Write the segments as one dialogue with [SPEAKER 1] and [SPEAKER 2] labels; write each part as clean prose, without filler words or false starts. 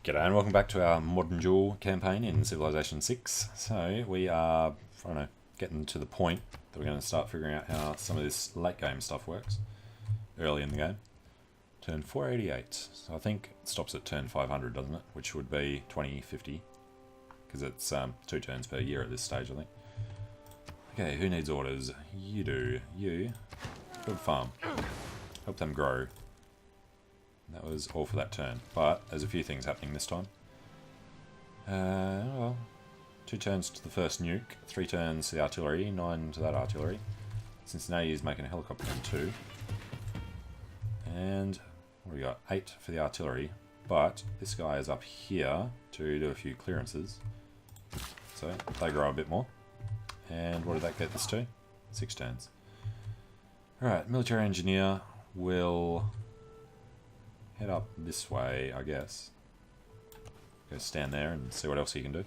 [SPEAKER 1] G'day and welcome back to our modern duel campaign in Civilization 6. So we are getting to the point that we're going to start figuring out how some of this late game stuff works early in the game. Turn 488, so I think it stops at turn 500, doesn't it? Which would be 2050, because it's 2 turns per year at this stage, I think. Okay, who needs orders? You do. You build a farm. Help them grow. That was all for that turn, but there's a few things happening this time. Well, 2 turns to the first nuke, 3 turns to the artillery, 9 to that artillery. Cincinnati is making a helicopter in 2. And what do we got? 8 for the artillery, but this guy is up here to do a few clearances. So they grow a bit more. And what did that get this to? 6 turns. Alright, military engineer will head up this way, I guess. Go stand there and see what else he can do.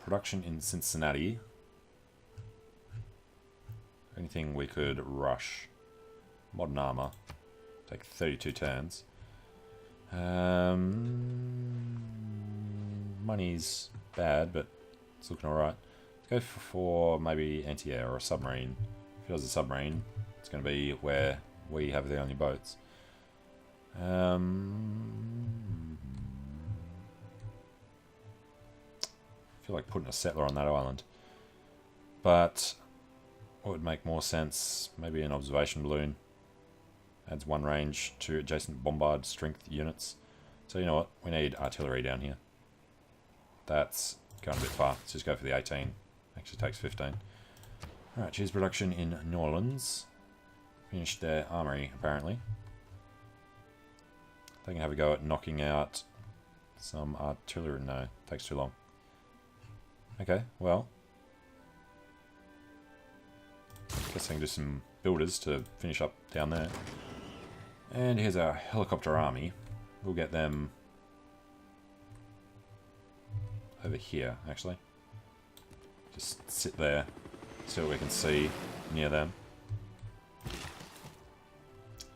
[SPEAKER 1] Production in Cincinnati. Anything we could rush. Modern armor. Take 32 turns. Money's bad, but it's looking alright. Let's go for maybe anti-air or a submarine. If it was a submarine, it's going to be where we have the only boats. I feel like putting a settler on that island. But what would make more sense? Maybe an observation balloon. Adds 1 range to adjacent bombard strength units. So you know what? We need artillery down here. That's going a bit far. Let's just go for the 18. Actually takes 15. Alright, cheese production in New Orleans. Finished their armory, apparently. They can have a go at knocking out some artillery. No, takes too long. Okay, well. Guess I can do some builders to finish up down there. And here's our helicopter army. We'll get them over here, actually. Just sit there, see what we can see near them.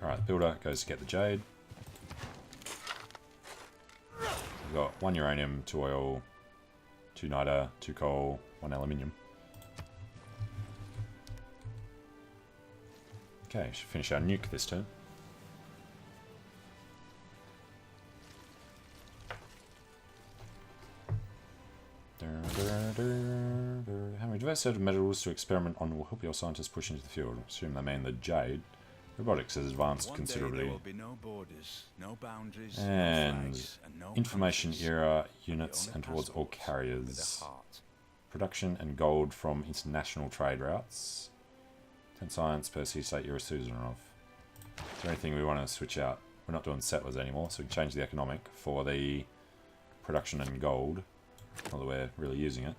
[SPEAKER 1] Alright, the builder goes to get the jade. We've got 1 uranium, 2 oil, 2 niter, 2 coal, 1 aluminium. Okay, should finish our nuke this turn. Having a diverse set of metals to experiment on will help your scientists push into the field. I assume they mean the jade. Robotics has advanced considerably.
[SPEAKER 2] There will be no borders, no boundaries,
[SPEAKER 1] and
[SPEAKER 2] no flags, and no
[SPEAKER 1] information
[SPEAKER 2] countries.
[SPEAKER 1] era units and towards all
[SPEAKER 2] With
[SPEAKER 1] carriers.
[SPEAKER 2] a heart.
[SPEAKER 1] Production and gold from international trade routes. 10 science per city-state you're a citizen of. Is there anything we want to switch out? We're not doing settlers anymore, so we can change the economic for the production and gold. Not that we're really using it.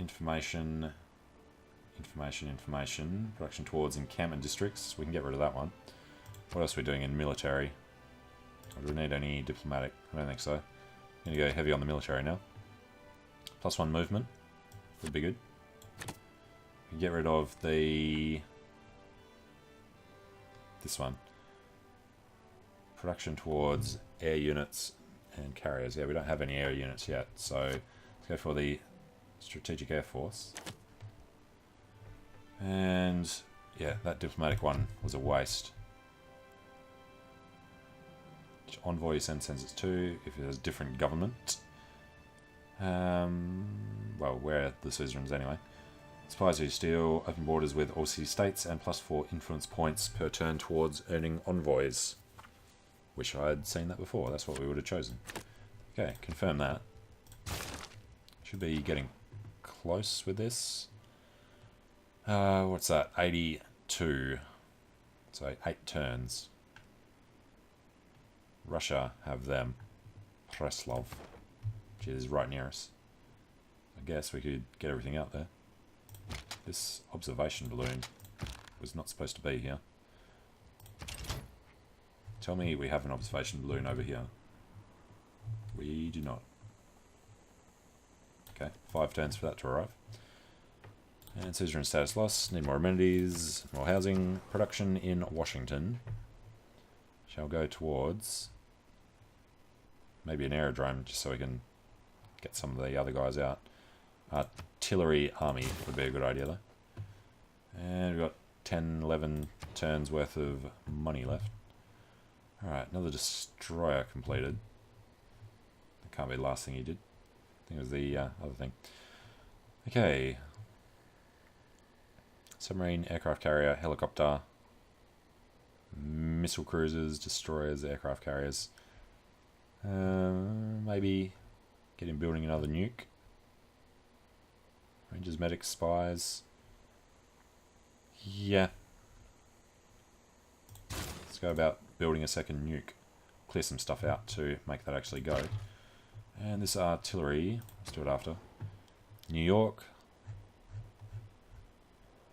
[SPEAKER 1] Information. Production towards encampment districts. We can get rid of that one. What else are we doing in military? Do we need any diplomatic? I don't think so. I'm going to go heavy on the military now. +1 movement. Would be good. We can get rid of this one. Production towards air units and carriers. Yeah, we don't have any air units yet, so let's go for the Strategic Air Force. And yeah, that diplomatic one was a waste. Which envoy sends it to if it has a different government. Well, we're the suzerains anyway. Supplies who steal, open borders with all city states, and +4 influence points per turn towards earning envoys. Wish I had seen that before, that's what we would have chosen. Okay, confirm that. Should be getting close with this. What's that? 82. So 8 turns. Russia have them. Preslov. Which is right near us. I guess we could get everything out there. This observation balloon was not supposed to be here. Tell me we have an observation balloon over here. We do not. Okay, 5 turns for that to arrive. And suzerain status loss. Need more amenities, more housing. Production in Washington shall go towards maybe an aerodrome, just so we can get some of the other guys out. Artillery army would be a good idea though. And we've got 10, 11 turns worth of money left. Alright, another destroyer completed. That can't be the last thing he did. I think it was the other thing. Okay. Submarine, aircraft carrier, helicopter, missile cruisers, destroyers, aircraft carriers. Maybe get him building another nuke. Rangers, medics, spies. Yeah. Let's go about building a second nuke. Clear some stuff out to make that actually go. And this artillery, let's do it after. New York.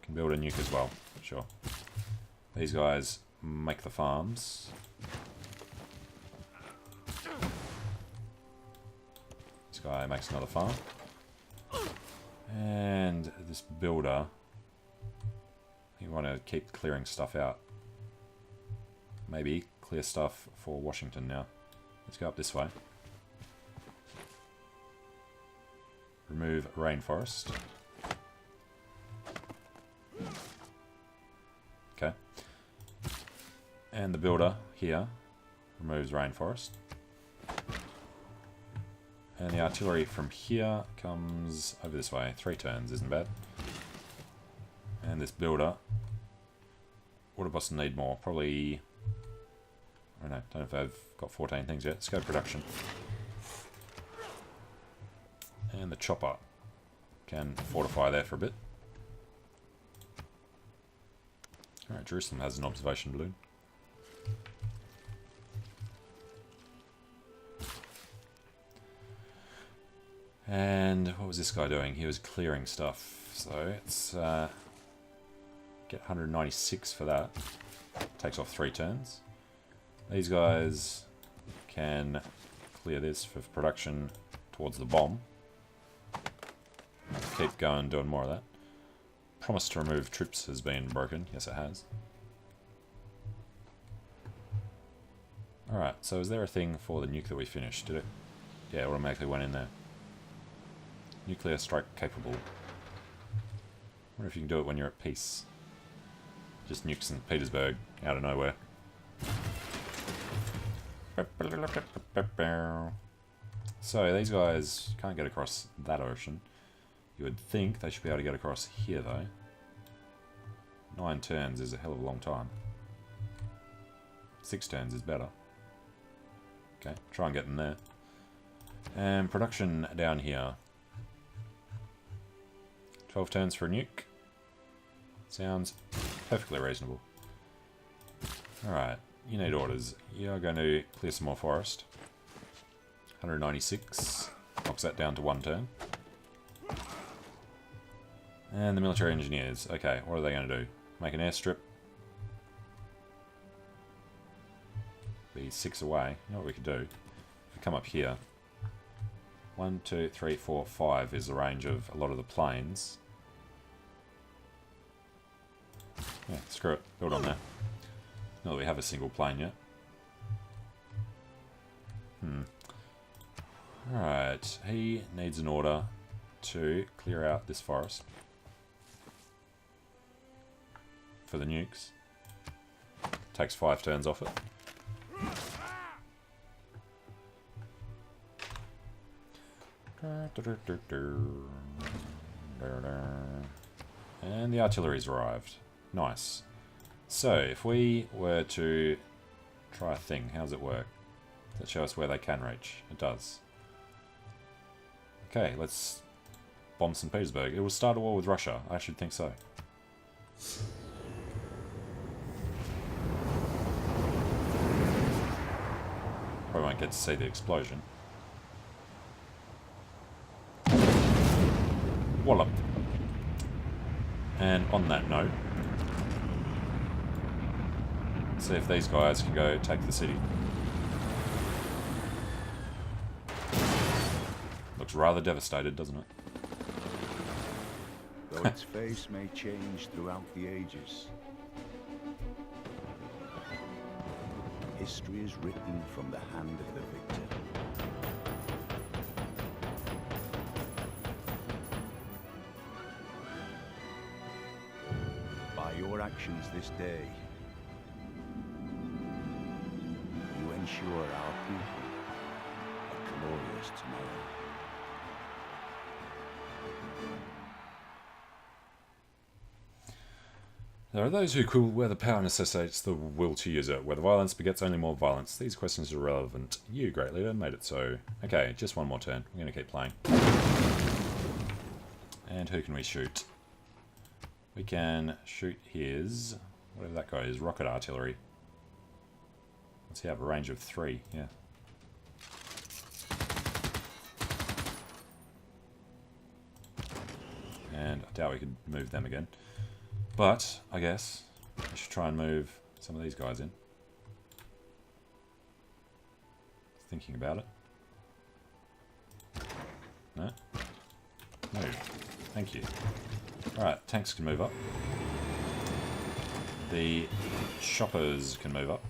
[SPEAKER 1] Can build a nuke as well, sure. These guys make the farms. This guy makes another farm. And this builder, you want to keep clearing stuff out. Maybe clear stuff for Washington now. Let's go up this way. Remove rainforest. Okay. And the builder here removes rainforest. And the artillery from here comes over this way. 3 turns isn't bad. And this builder. Water boss need more. Probably. I don't know if I've got 14 things yet. Let's go production. And the chopper can fortify there for a bit. Alright, Jerusalem has an observation balloon. And what was this guy doing? He was clearing stuff. So let's get 196 for that. Takes off 3 turns. These guys can clear this for production towards the bomb. Keep going, doing more of that. Promise to remove troops has been broken. Yes, it has. Alright, so is there a thing for the nuke that we finished? Did it? Yeah, it automatically went in there. Nuclear strike capable. I wonder if you can do it when you're at peace. Just nukes in Petersburg out of nowhere. So these guys can't get across that ocean. You would think they should be able to get across here though. 9 turns is a hell of a long time. 6 turns is better. Okay, try and get in there. And production down here. 12 turns for a nuke. Sounds perfectly reasonable. Alright, you need orders. You're going to clear some more forest. 196. Knocks that down to 1 turn. And the military engineers. Okay, what are they going to do? Make an airstrip. Be 6 away. You know what we could do? If we come up here. 1, 2, 3, 4, 5 is the range of a lot of the planes. Yeah, screw it. Build on there. Not that we have a single plane yet. Alright, he needs an order to clear out this forest. For the nukes. Takes 5 turns off it. And the artillery's arrived. Nice. So, if we were to try a thing, how does it work? Does it show us where they can reach? It does. Okay, let's bomb St. Petersburg. It will start a war with Russia. I should think so. Probably won't get to see the explosion. Wallop. And on that note, see if these guys can go take the city. Looks rather devastated, doesn't it?
[SPEAKER 2] Though its face may change throughout the ages, history is written from the hand of the victor. actions this day, you ensure our people a glorious tomorrow.
[SPEAKER 1] There are those who call where the power necessitates the will to use it, where the violence begets only more violence. These questions are relevant. You, great leader, made it so. Okay, just one more turn. We're going to keep playing. And who can we shoot? We can shoot his, whatever that guy is, rocket artillery. Let's see, have a range of 3, yeah. And I doubt we could move them again. But, I guess, I should try and move some of these guys in. Thinking about it. No? Move. Thank you. Alright, tanks can move up. The choppers can move up.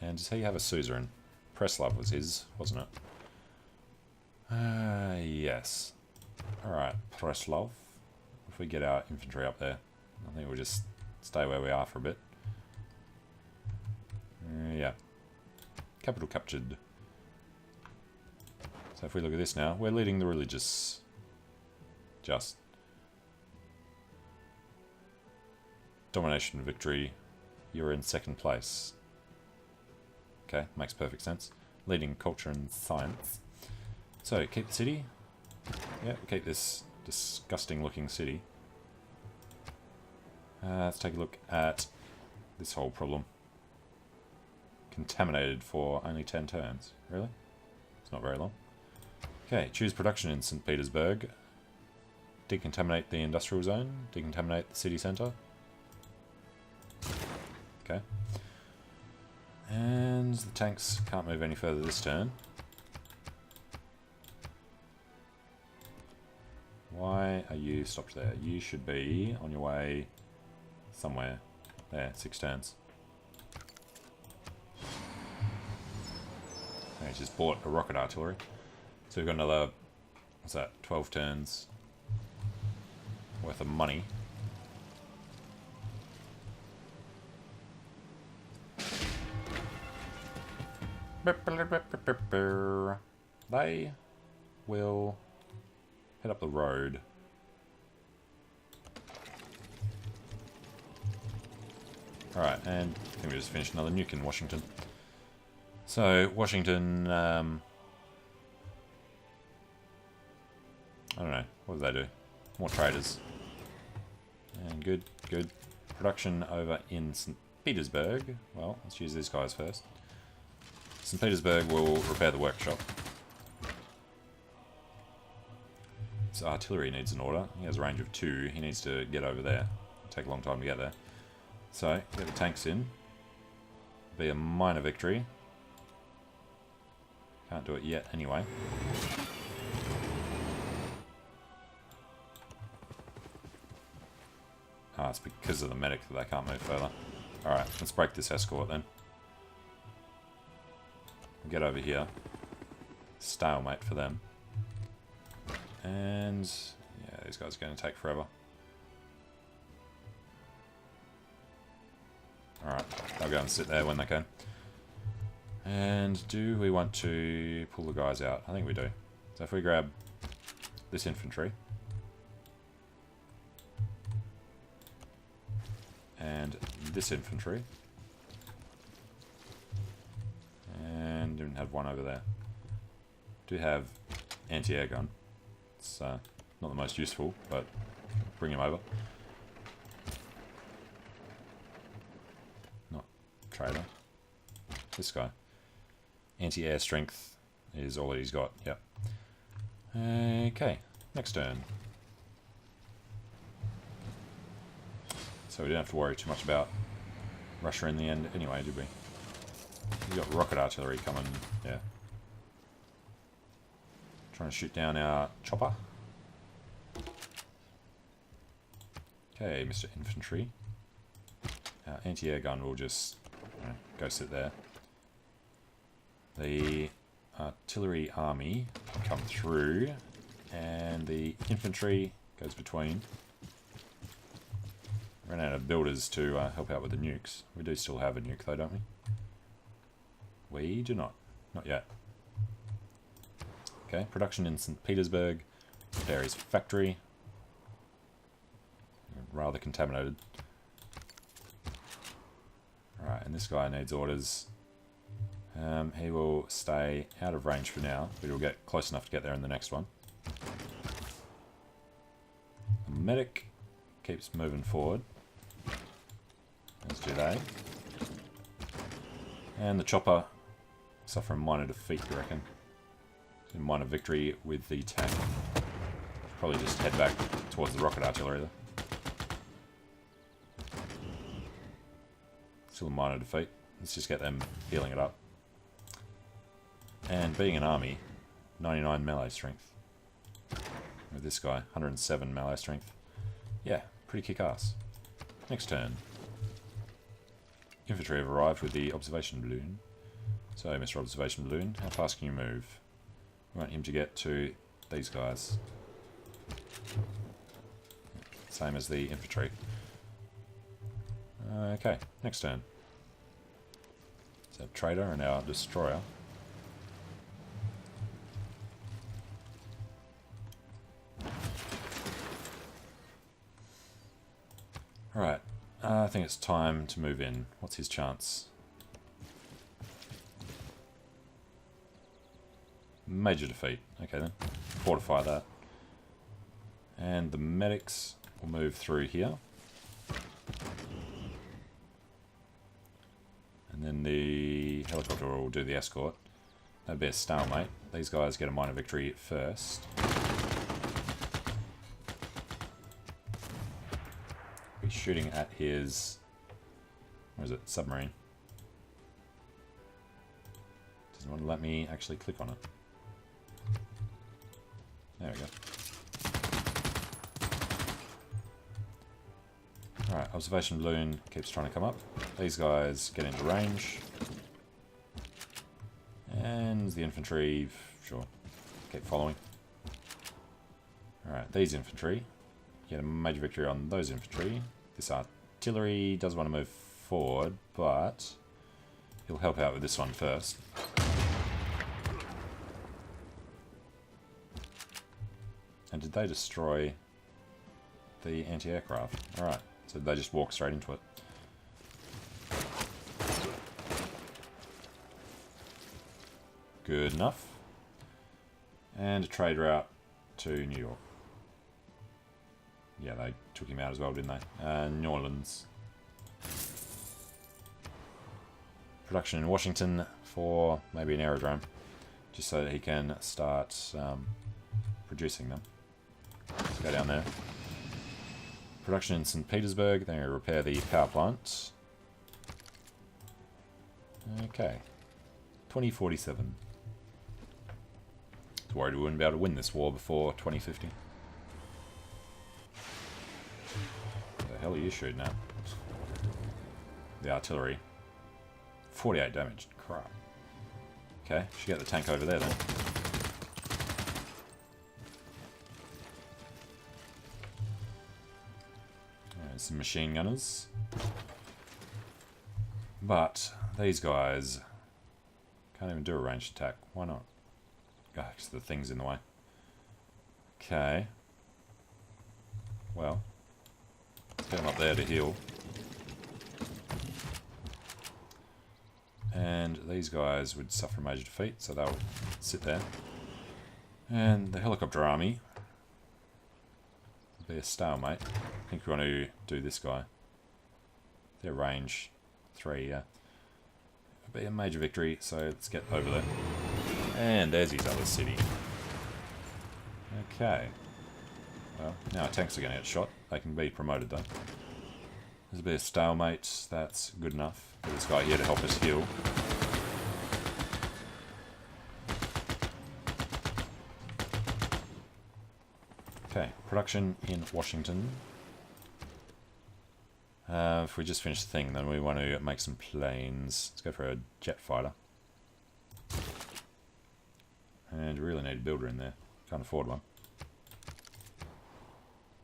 [SPEAKER 1] And does he have a suzerain? Preslov was his, wasn't it? Yes. Alright, Preslov. If we get our infantry up there, I think we'll just stay where we are for a bit. Yeah. Capital captured. So if we look at this now, we're leading the religious. Just. Domination victory. You're in 2nd place. Okay, makes perfect sense. Leading culture and science. So, keep the city. Yeah, we'll keep this disgusting looking city. Let's take a look at this whole problem. Contaminated for only 10 turns. Really? It's not very long. Okay, choose production in St. Petersburg. Decontaminate the industrial zone. Decontaminate the city centre. Okay. And the tanks can't move any further this turn. Why are you stopped there? You should be on your way somewhere. There, 6 turns. Okay, just bought a rocket artillery. So we've got another, what's that, 12 turns worth of money. They will head up the road. Alright, and I think we just finished another nuke in Washington. So, Washington, I don't know, what did they do? More traders. And good. Production over in St. Petersburg. Well, let's use these guys first. St. Petersburg will repair the workshop. His artillery needs an order. He has a range of 2. He needs to get over there. It'll take a long time to get there. So, get the tanks in. Be a minor victory. Can't do it yet anyway. Ah, it's because of the medic that they can't move further. Alright, let's break this escort then. Get over here. Stalemate for them. And yeah, these guys are going to take forever. Alright, they'll go and sit there when they can. And do we want to pull the guys out? I think we do. So if we grab this infantry. And this infantry. And didn't have one over there. Do have anti-air gun. It's not the most useful, but bring him over. Not trader. This guy. Anti-air strength is all that he's got. Yep. Okay. Next turn. So we didn't have to worry too much about Russia in the end anyway, did we? We got rocket artillery coming. Yeah. Trying to shoot down our chopper. Okay, Mr. Infantry. Our anti-air gun will just go sit there. The artillery army can come through, and the infantry goes between. Ran out of builders to help out with the nukes. We do still have a nuke though, don't we? We do not. Not yet. Okay, production in St. Petersburg. Dairy's factory. Rather contaminated. Alright, and this guy needs orders. He will stay out of range for now, but he'll get close enough to get there in the next one. The medic keeps moving forward. As do they. And the chopper suffering minor defeat, you reckon? Minor victory with the tank. Probably just head back towards the rocket artillery there. Still a minor defeat. Let's just get them healing it up. And being an army, 99 melee strength. With this guy, 107 melee strength. Yeah, pretty kick-ass. Next turn. Infantry have arrived with the observation balloon. So, Mr. Observation Balloon, how fast can you move? We want him to get to these guys. Same as the infantry. Okay, next turn. So, Trader and our Destroyer. Alright, I think it's time to move in. What's his chance? Major defeat. Okay then. Fortify that. And the medics will move through here. And then the helicopter will do the escort. That'd be a stalemate. These guys get a minor victory first. Be shooting at his... what is it? Submarine. Doesn't want to let me actually click on it. There we go. Alright, observation balloon keeps trying to come up. These guys get into range. And the infantry, sure, keep following. Alright, these infantry get a major victory on those infantry. This artillery does want to move forward, but he'll help out with this one first. And did they destroy the anti-aircraft? Alright, so they just walk straight into it. Good enough. And a trade route to New York. Yeah, they took him out as well, didn't they? New Orleans. Production in Washington for maybe an aerodrome. Just so that he can start producing them. Let's go down there. Production in St. Petersburg. Then we repair the power plant. Okay. 2047. I was worried we wouldn't be able to win this war before 2050. What the hell are you shooting at? The artillery. 48 damage. Crap. Okay, should get the tank over there then. There's some machine gunners. But these guys can't even do a ranged attack. Why not? Because the thing's in the way. Okay. Well, let's get them up there to heal. And these guys would suffer a major defeat, so they'll sit there. And the helicopter army will be a stalemate. I think we want to do this guy. Their range 3, yeah. It'll be a major victory, so let's get over there. And there's his other city. Okay. Well, now our tanks are going to get shot. They can be promoted though. There's a bit of stalemate. That's good enough. Get this guy here to help us heal. Okay, production in Washington. If we just finish the thing, then we want to make some planes. Let's go for a jet fighter. And we really need a builder in there. Can't afford one.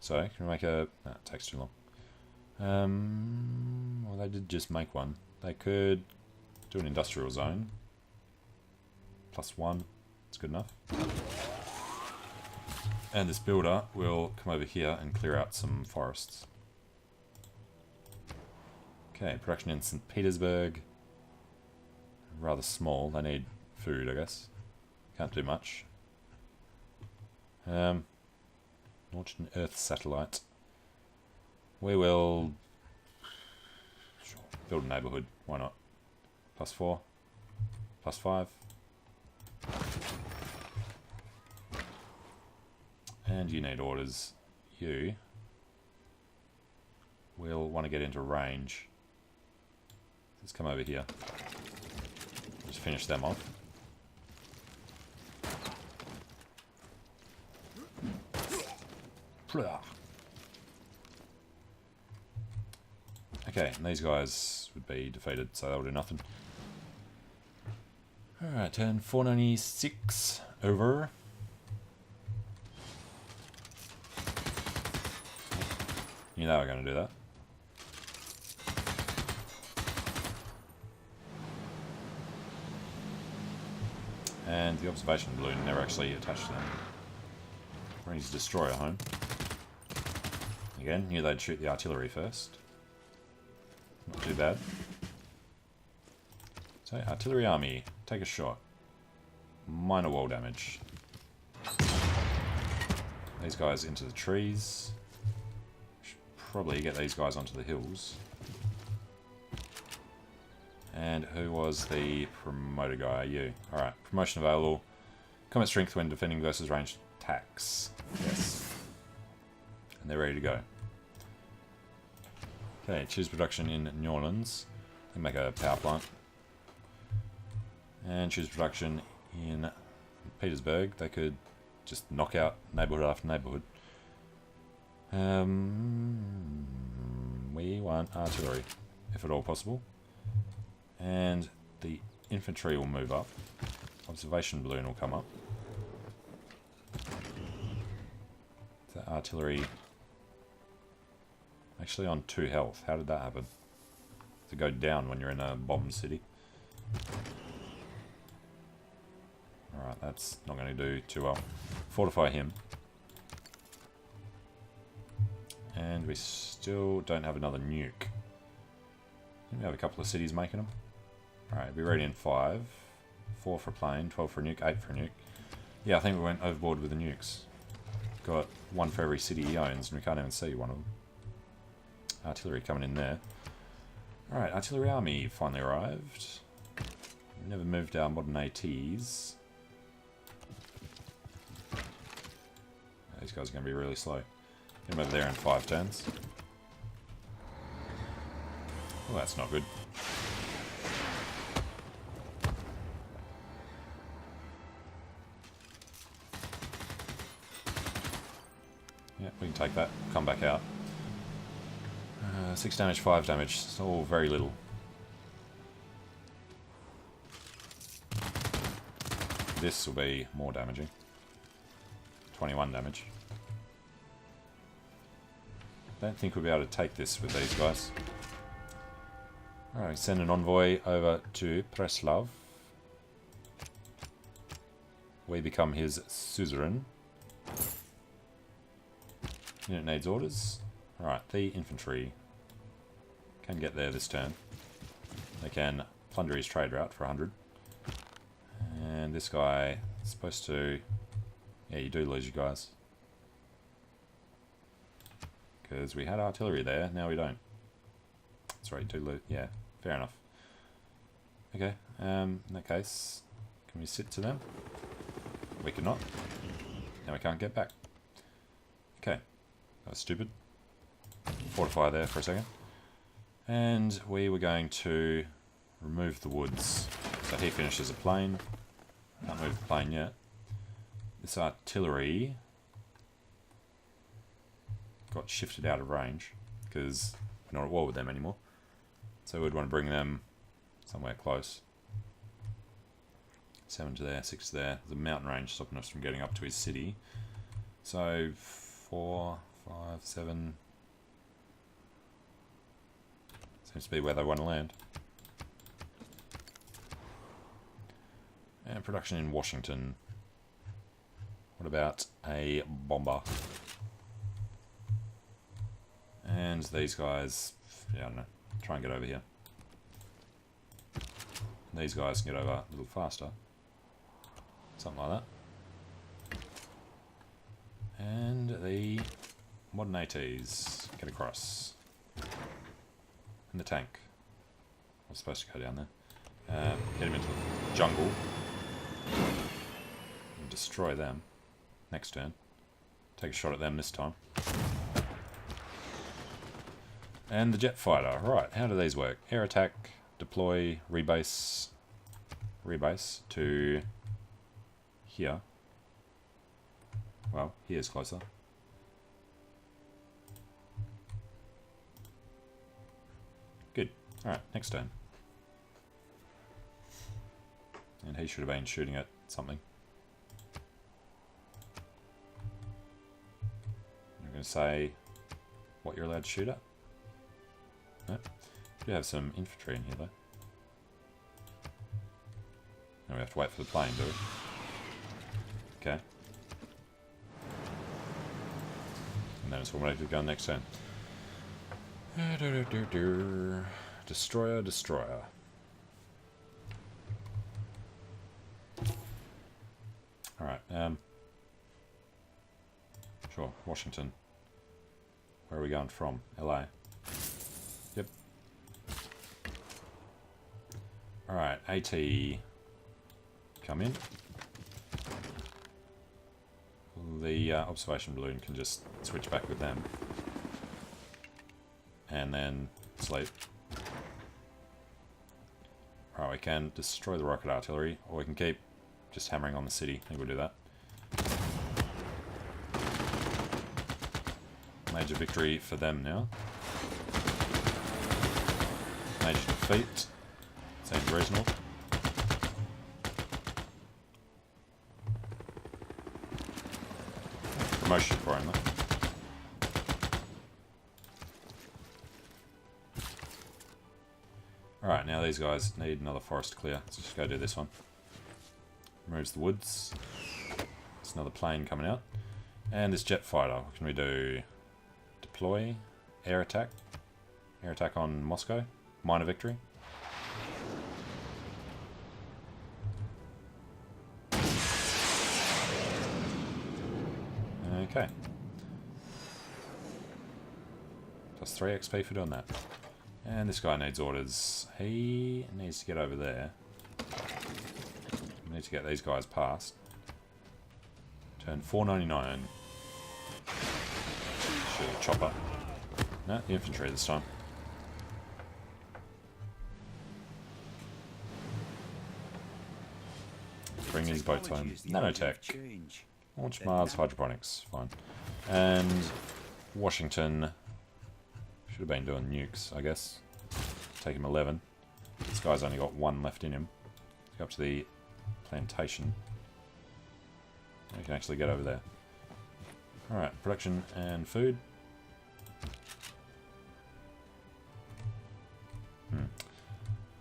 [SPEAKER 1] So, can we make a... No, it takes too long. Well, they did just make one. They could do an industrial zone. +1. It's good enough. And this builder will come over here and clear out some forests. Okay, production in St. Petersburg. Rather small. They need food, I guess. Can't do much. Launch an Earth satellite. We will build a neighbourhood. Why not? +4. +5. And you need orders. You will want to get into range. Let's come over here. Just finish them off. Okay, and these guys would be defeated, so they'll do nothing. Alright, turn 496 over. Knew they were going to do that. And the observation balloon never actually attached to them. Brings destroyer home. Again, knew they'd shoot the artillery first. Not too bad. So, artillery army, take a shot. Minor wall damage. These guys into the trees. Should probably get these guys onto the hills. And who was the promoter guy? You. Alright, promotion available. Combat strength when defending versus ranged attacks. Yes. And they're ready to go. Okay, choose production in New Orleans. They make a power plant. And choose production in Petersburg. They could just knock out neighborhood after neighborhood. We want artillery, if at all possible. And the infantry will move up. Observation balloon will come up. The artillery actually on 2 health. How did that happen? To go down when you're in a bomb city. Alright, that's not going to do too well. Fortify him. And we still don't have another nuke. We have a couple of cities making them. Alright, be ready in 5. 4 for plane, 12 for a nuke, 8 for a nuke. Yeah, I think we went overboard with the nukes. Got 1 for every city he owns, and we can't even see one of them. Artillery coming in there. Alright, artillery army finally arrived. We never moved our modern ATs. These guys are going to be really slow. Get them over there in 5 turns. Well, that's not good. Yeah, we can take that. Come back out. 6 damage, 5 damage. It's all very little. This will be more damaging. 21 damage. Don't think we'll be able to take this with these guys. Alright, send an envoy over to Preslav. We become his suzerain. Unit needs orders. Alright, the infantry can get there this turn. They can plunder his trade route for 100. And this guy is supposed to... Yeah, you do lose, you guys. Because we had artillery there, now we don't. That's right, you do lose. Yeah, fair enough. Okay, in that case, can we sit to them? We cannot. Now we can't get back. Okay, that was stupid. Fortify there for a second. And we were going to remove the woods. So he finishes a plane. Can't move the plane yet. This artillery got shifted out of range because we're not at war with them anymore. So we'd want to bring them somewhere close. 7 to there, 6 to there. There's a mountain range stopping us from getting up to his city. So 4, 5, 7. Seems to be where they want to land. And production in Washington. What about a bomber? And these guys, yeah, I don't know, try and get over here. These guys can get over a little faster. Something like that. And the modern ATs get across. And the tank. I was supposed to go down there. Get him into the jungle. And destroy them. Next turn. Take a shot at them this time. And the jet fighter. Right, how do these work? Air attack, deploy, rebase to here. Well, here's closer. Good. Alright, next turn. And he should have been shooting at something. I'm going to say what you're allowed to shoot at. No. You have some infantry in here though. Now we have to wait for the plane, do we? Okay. And then it's all ready to go next turn. Destroyer, destroyer. Alright, sure, Washington. Where are we going from? LA. Yep. Alright, AT. Come in. The observation balloon can just switch back with them. And then sleep. Alright, we can destroy the rocket artillery, or we can keep just hammering on the city. I think we'll do that. Major victory for them now. Major defeat. Seems reasonable. Promotion for him though. Alright, now these guys need another forest to clear. Let's just go do this one. Removes the woods. There's another plane coming out. And this jet fighter, what can we do? Deploy, air attack. Air attack on Moscow. Minor victory. Okay. Plus 3 XP for doing that. And this guy needs orders. He needs to get over there. We need to get these guys past. Turn 499. Shoot a chopper. No, the infantry this time. Bring these boats home. Nanotech. Launch Mars hydroponics. Fine. And Washington should have been doing nukes, I guess. Take him 11. This guy's only got 1 left in him. Go up to the plantation. We can actually get over there. Alright, production and food.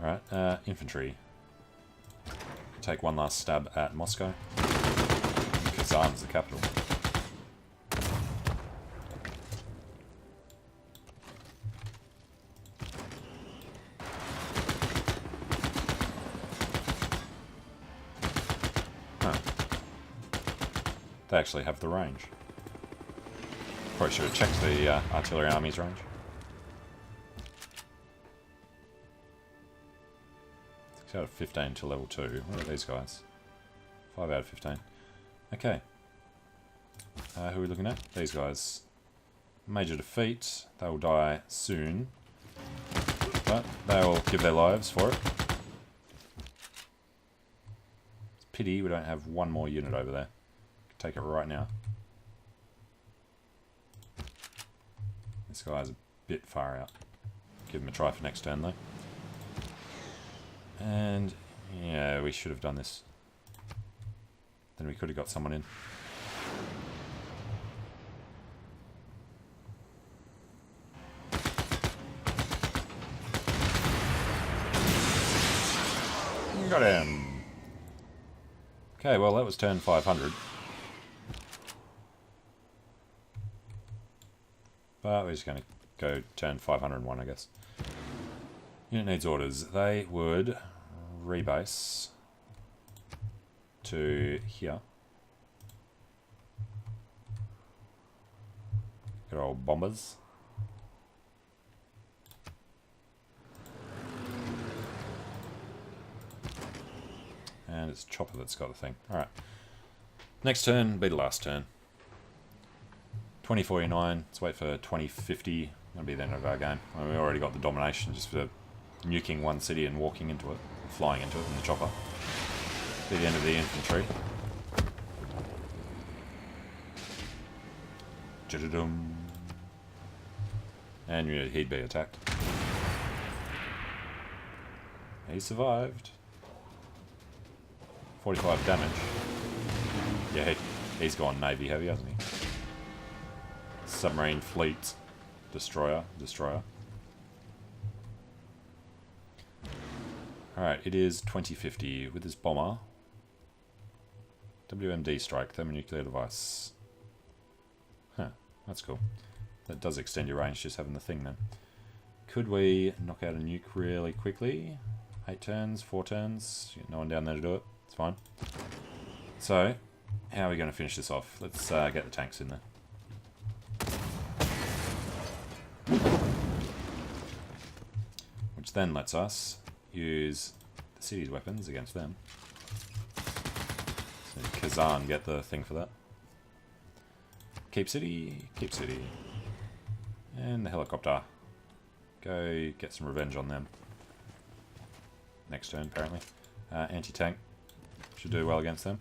[SPEAKER 1] Alright, infantry. Take one last stab at Moscow. Kazan's the capital. They actually have the range. Probably should have checked the artillery army's range. 6 out of 15 to level 2. What are these guys? 5 out of 15. Okay. Who are we looking at? These guys. Major defeat. They will die soon. But they will give their lives for it. It's a pity we don't have one more unit over there. Take it right now. This guy's a bit far out. Give him a try for next turn though. And yeah, we should have done this. Then we could have got someone in. Got him. Okay, well that was turn 500. But we're just going to go turn 501, I guess. Unit needs orders. They would rebase to here. Good old bombers. And it's Chopper that's got the thing. Alright. Next turn will be the last turn. 2049. Let's wait for 2050. That'll be the end of our game. I mean, we already got the domination just for nuking one city and walking into it. Flying into it in the chopper. Be the end of the infantry. Jidadum. And he'd be attacked. He survived. 45 damage. Yeah, he's gone Navy heavy, hasn't he? Submarine fleet. Destroyer. Alright, it is 2050 with this bomber. WMD strike, thermonuclear device. Huh, that's cool. That does extend your range just having the thing then. Could we knock out a nuke really quickly? 8 turns, 4 turns. No one down there to do it. It's fine. So, how are we going to finish this off? Let's get the tanks in there. Which then lets us use the city's weapons against them. So Kazan get the thing for that. Keep city. And the helicopter. Go get some revenge on them. Next turn, apparently. Anti-tank. Should do well against them.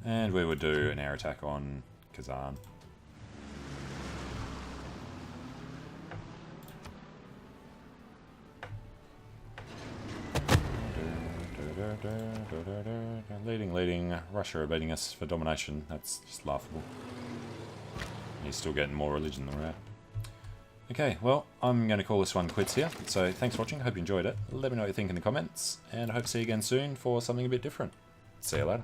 [SPEAKER 1] And we would do an air attack on Kazan. Leading. Russia are beating us for domination. That's just laughable. He's still getting more religion than we're at. Okay, well, I'm going to call this one quits here. So thanks for watching. Hope you enjoyed it. Let me know what you think in the comments. And I hope to see you again soon for something a bit different. See you later.